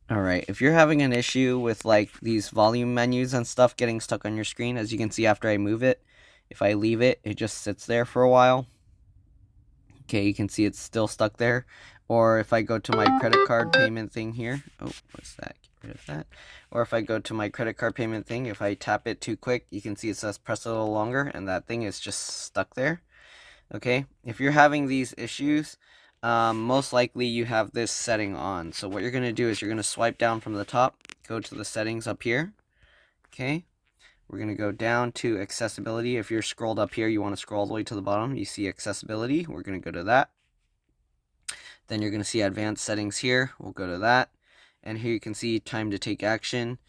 Alright, if you're having an issue with like these volume menus and stuff getting stuck on your screen, as you can see after I move it, if I leave it, it just sits there for a while. Okay, you can see it's still stuck there. Or if I go to my credit card payment thing here, oh, what's that? Get rid of that. Or if I go to my credit card payment thing, if I tap it too quick, you can see it says press a little longer, and that thing is just stuck there. Okay, if you're having these issues, most likely you have this setting on. So what you're going to do is you're going to swipe down from the top, go to the settings up here. Okay, we're going to go down to accessibility. If you're scrolled up here, you want to scroll all the way to the bottom. You see accessibility. We're going to go to that. Then you're going to see advanced settings here. We'll go to that. And here you can see time to take action.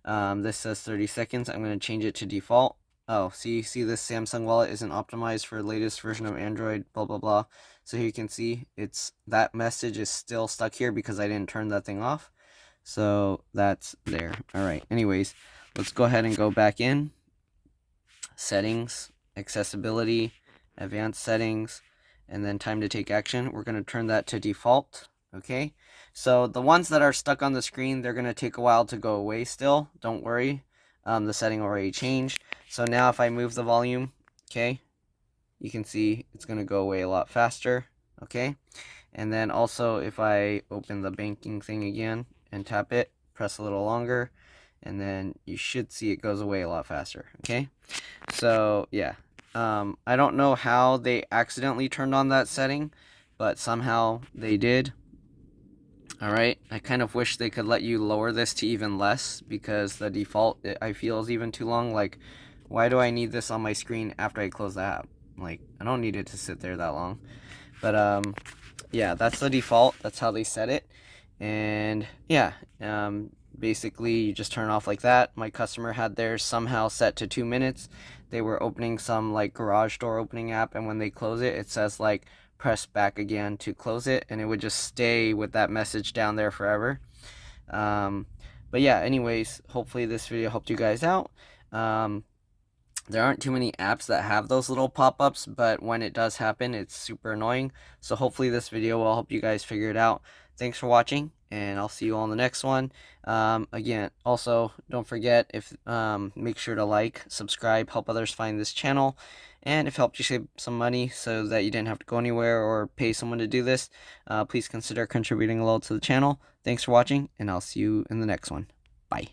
This says 30 seconds. I'm going to change it to default. Oh, see this Samsung wallet isn't optimized for the latest version of Android, blah, blah, blah. So here you can see that message is still stuck here because I didn't turn that thing off. So that's there. All right. Anyways, let's go ahead and go back in. Settings, accessibility, advanced settings, and then time to take action. We're going to turn that to default. Okay. So the ones that are stuck on the screen, they're going to take a while to go away still. Don't worry. The setting already changed. So now if I move the volume, okay, you can see it's going to go away a lot faster. Okay. And then also if I open the banking thing again and tap it, press a little longer, and then you should see it goes away a lot faster. Okay. So yeah, I don't know how they accidentally turned on that setting, but somehow they did. Alright, I kind of wish they could let you lower this to even less, because the default, I feel, is even too long. Like, why do I need this on my screen after I close the app? Like, I don't need it to sit there that long. But, yeah, that's the default. That's how they set it. And, yeah, basically, you just turn off like that. My customer had theirs somehow set to 2 minutes. They were opening some, like, garage door opening app, and when they close it, it says, like, press back again to close it, and it would just stay with that message down there forever. But yeah, anyways, hopefully this video helped you guys out. There aren't too many apps that have those little pop-ups, but when it does happen, it's super annoying. So hopefully this video will help you guys figure it out. Thanks for watching, and I'll see you all in the next one. Again, also, don't forget, make sure to like, subscribe, help others find this channel. And if it helped you save some money so that you didn't have to go anywhere or pay someone to do this, please consider contributing a little to the channel. Thanks for watching, and I'll see you in the next one. Bye.